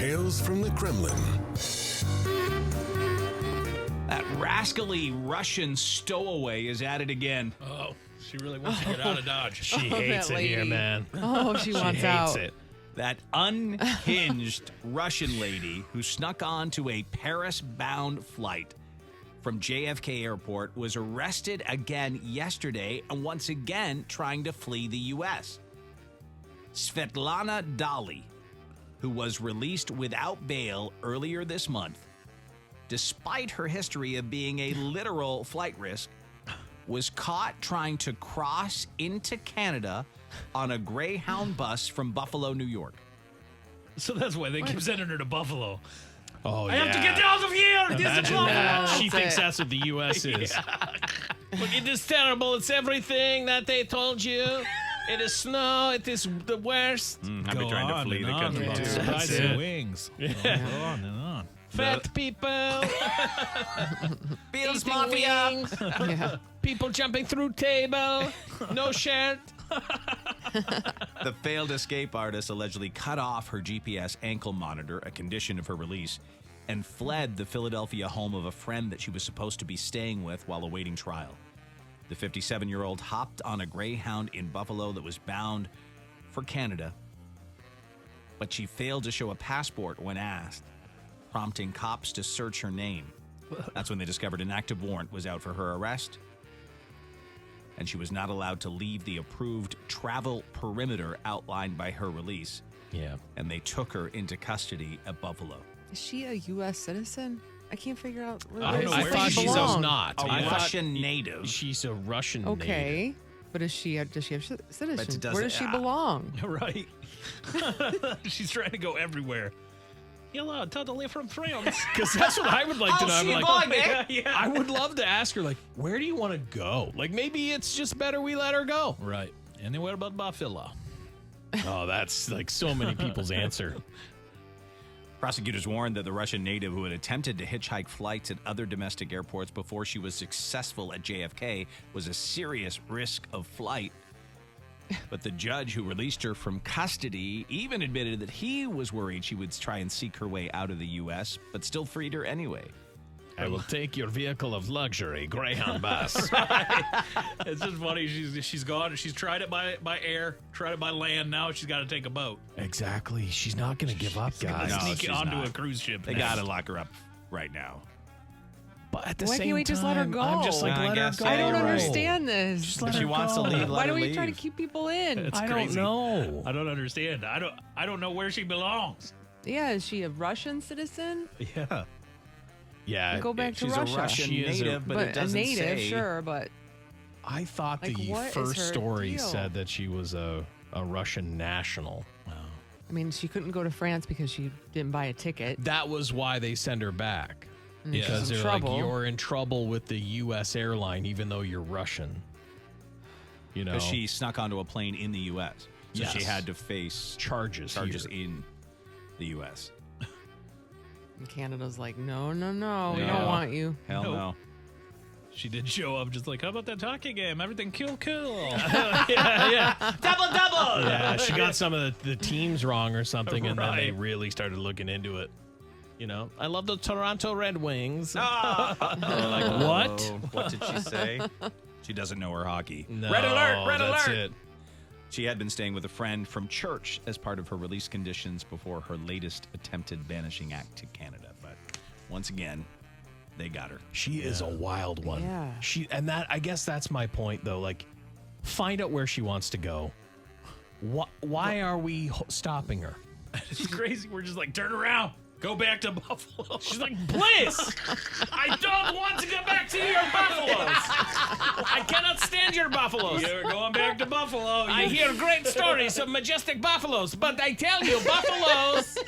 Tales from the Kremlin. That rascally Russian stowaway is at it again. Oh, she really wants to get out of Dodge. She hates it here, man. Oh, she wants hates out. it. That unhinged Russian lady who snuck onto a Paris-bound flight from JFK Airport was arrested again yesterday and once again trying to flee the U.S. Svetlana Dali, who was released without bail earlier this month, despite her history of being a literal flight risk, was caught trying to cross into Canada on a Greyhound bus from Buffalo, New York. So that's why they keep sending her to Buffalo. Oh, I have to get out of here. This is Imagine Buffalo. that. She That's thinks it. that's what the U.S. is. Look, it is terrible. It's everything that they told you. It is snow. It is the worst. I've been trying to flee the country Yeah. too. Rise That's and it. wings. Yeah. On and on. Fat people. Bills Eating Mafia. wings. Yeah. People jumping through table. No shirt. The failed escape artist allegedly cut off her GPS ankle monitor, a condition of her release, and fled the Philadelphia home of a friend that she was supposed to be staying with while awaiting trial. The 57-year-old hopped on a Greyhound in Buffalo that was bound for Canada, but she failed to show a passport when asked, prompting cops to search her name. That's when they discovered an active warrant was out for her arrest, and she was not allowed to leave the approved travel perimeter outlined by her release, Yeah. and they took her into custody at Buffalo. Is she a U.S. citizen? I can't figure out where I don't know does where thought she she belong. was belong. not. A I thought Russian native. She's a Russian native. Okay. But does she have citizenship? does Where it- does she belong? Right. She's trying to go everywhere. Hello, totally from France. Because that's what I would like to know. I'm like, yeah. I would love to ask her, like, where do you want to go? Like, maybe it's just better we let her go. Right. Anywhere but Buffalo. Oh, that's like so many people's answer. Prosecutors warned that the Russian native who had attempted to hitchhike flights at other domestic airports before she was successful at JFK was a serious risk of flight. But the judge who released her from custody even admitted that he was worried she would try and seek her way out of the U.S., but still freed her anyway. I will take your vehicle of luxury, Greyhound bus. It's just funny. She's gone. She's tried it by air, tried it by land. Now she's got to take a boat. Exactly. She's not going to give up, guys. No, Sneak she's onto not. a cruise ship. They now. got to lock her up right now. But at the Why same can't we just let her time, go? I'm just like, I let her guess go. so. I don't you're right. understand this. Just If let she her wants go. to leave, Why let her don't we leave. try to keep people in? It's I crazy. don't know. I don't understand. I don't know where she belongs. Yeah, is she a Russian citizen? Yeah. Yeah. Go back to She's Russia. a Russian She is a- native, but it a doesn't native, say. sure, but I thought Like, the what is first her story deal? said that she was a Russian national. I mean, she couldn't go to France because she didn't buy a ticket. That was why they send her back. Yeah. Because She's in they're like, trouble. you're in trouble with the U.S. airline, even though you're Russian. You know, Because she snuck onto a plane in the U.S., so she Yes. had to face charges here. in. The U.S. And Canada's like, no, we No. don't want you. Hell Nope. no. She did show up just like, how about that hockey game? Everything cool. yeah. Double. Yeah, she got some of the teams wrong or something, and then they Right. really started looking into it. You know, I love the Toronto Red Wings. Like, what? What did she say? She doesn't know her hockey. No, Red alert! Red that's alert! it. She had been staying with a friend from church as part of her release conditions before her latest attempted banishing act to Canada. But once again, they got her. She is a wild one. Yeah. I guess that's my point, though. Like, find out where she wants to go. Why are we stopping her? It's crazy. We're just like, turn around. Go back to Buffalo. She's like, please. I don't want to go back to your Buffaloes. I cannot stand your Buffaloes. You're going back to Buffalo. I hear great stories of majestic buffaloes, but I tell you, buffaloes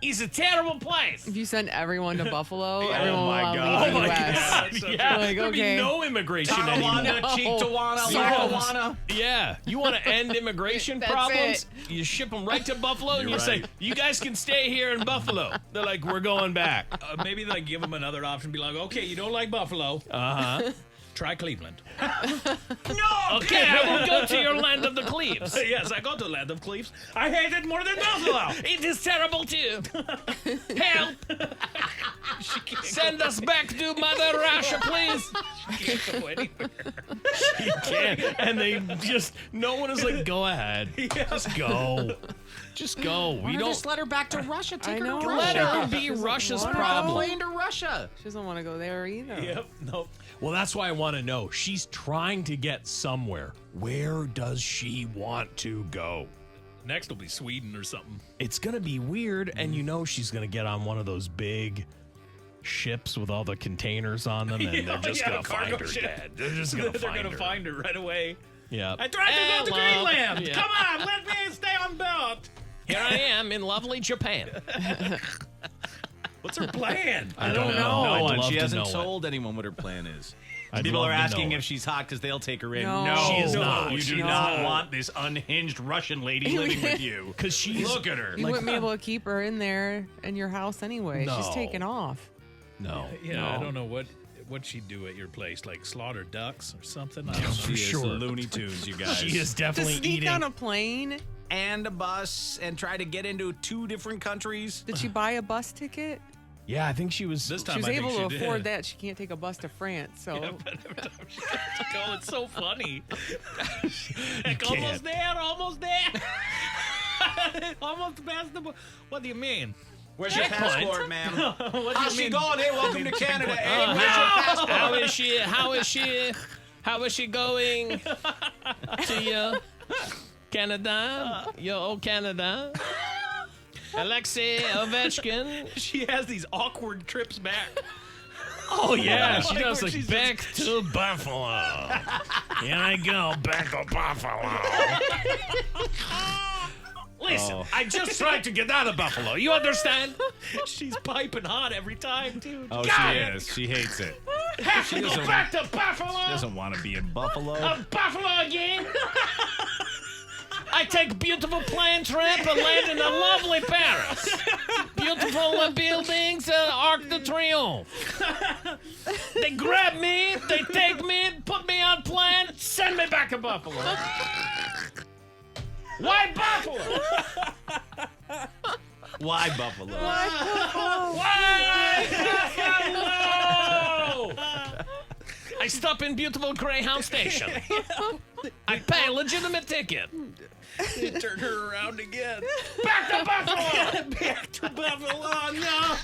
is a terrible place. If you send everyone to Buffalo, everyone Oh my will God. leave the Oh my U.S. Yeah, Like, there'd okay. be no immigration anymore. Tijuana. Yeah, you want to end immigration That's problems? You ship them right to Buffalo, and you You're say, right. "You guys can stay here in Buffalo." They're like, "We're going back." Maybe like give them another option. Be like, okay, you don't like Buffalo. Try Cleveland. No! Okay, I will go to your land of the Cleves. Yes, I go to land of Cleves. I hate it more than Buffalo. It is terrible too. Help! Send us back to Mother Russia, please. She can't go anywhere. She can't. And they just, no one is like, go ahead. Just go. Just go. We don't. Just let her back to Russia. Take her know. to Let Russia. her be Russia's Wow. problem. Plane to Russia. She doesn't want to go there either. Yep. Nope. Well, that's why I want to know. She's trying to get somewhere. Where does she want to go? Next will be Sweden or something. It's going to be weird, and you know she's going to get on one of those big ships with all the containers on them, and they're just going to find her dead. They're just going to They're find gonna her. find her right away. Yeah. I tried to go to Greenland. Yeah. Come on, let me stay on boat. Here I am in lovely Japan. What's her plan? I don't know. No I'd one. love She to hasn't know it. told anyone what her plan is. I'd People love are to asking know if it. she's hot because they'll take her in. No. She is not. You do She is not not. want this unhinged Russian lady living with you. Because she's... Look at her. You wouldn't be able to keep her in there in your house anyway. No. She's taken off. No. Yeah, I don't know what she'd do at your place, like slaughter ducks or something. I don't know. She is sure. Looney Tunes, you guys. She is To definitely sneak eating... on a plane? And a bus and try to get into 2 different countries. Did she buy a bus ticket? Yeah, I think she was... This She time was I think able to she afford did. that. She can't take a bus to France. So Yeah, but every time she goes to go, it's so funny. Like, can't. almost there, almost there. Almost past the. What do you mean? Where's your Checkpoint. passport, ma'am? What How's she going? Hey, welcome to Canada. Hey, where's your passport? How is she? How is she? How is she going to your Canada? Your old Canada? Alexei Ovechkin. She has these awkward trips back. Oh yeah, she Like does where like she's back to Buffalo. Here I go, back to Buffalo. Listen, Oh. I just tried to get out of Buffalo. You understand? She's piping hot every time, too. Oh, God. she is. She hates it. Have She to go doesn't- back to Buffalo. She doesn't want to be in Buffalo. Buffalo again. I take beautiful plane trip and land in a lovely Paris. Beautiful buildings, Arc de Triomphe. They grab me, they take me, put me on plane, send me back to Buffalo. Why Buffalo? Why Buffalo? Why Buffalo? I stop in beautiful Greyhound station. I pay a legitimate ticket. They turn her around again. Back to Buffalo! Back to Buffalo, no!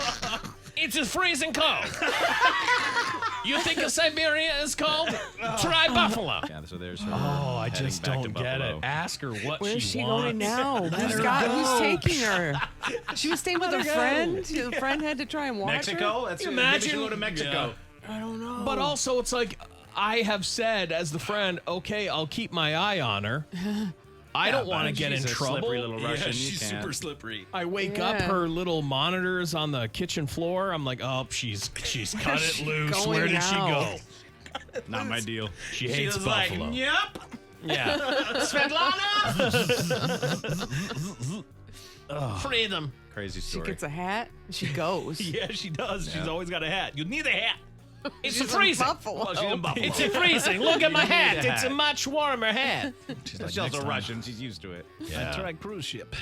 It is freezing cold. You think Siberia is cold? Try Buffalo. Yeah, so there's her. Oh, I heading just back to don't get it. Buffalo. Ask her what where's she she wants. going now? Who's taking her? She was staying with a friend. The friend had to try and watch Mexico? her. That's Imagine- maybe she'll go to Mexico. I don't know. But also, it's like, I have said as the friend, okay, I'll keep my eye on her. I don't want to get in She's a trouble. slippery little Russian. Yeah, You she's can't. super slippery. I wake up, Yeah. her little monitors on the kitchen floor. I'm like, oh, she's cut it loose. going Where did she now? go? Not my deal. She hates was Buffalo. like, yep. Yeah. Svetlana! Freedom. Crazy She story. gets a hat. She goes. Yeah, she does. She's always got a hat. You need a hat. It's She's in freezing. Buffalo. Well, she's in Buffalo. It's freezing. Look at my hat. a It's a hat. much warmer hat. She's like, also next time. Russian. She's used to it. Yeah. Try cruise ship.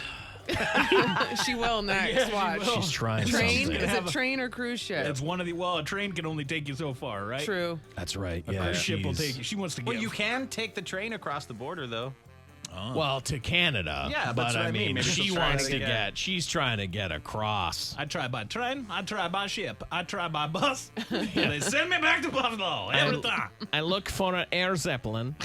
She will next. Watch. She's trying Train? something. Is it train or cruise ship? That's one of the. Well, a train can only take you so far, right? True. That's right. A Yeah, cruise ship will she's- take you. She wants to get. Well, you can take the train across the border, though. Well, to Canada. Yeah, but that's what I mean. Maybe she she's trying wants to to get- get. She's trying to get across. I try by train. I try by ship. I try by bus. And they send me back to Buffalo every time. I look for an air zeppelin.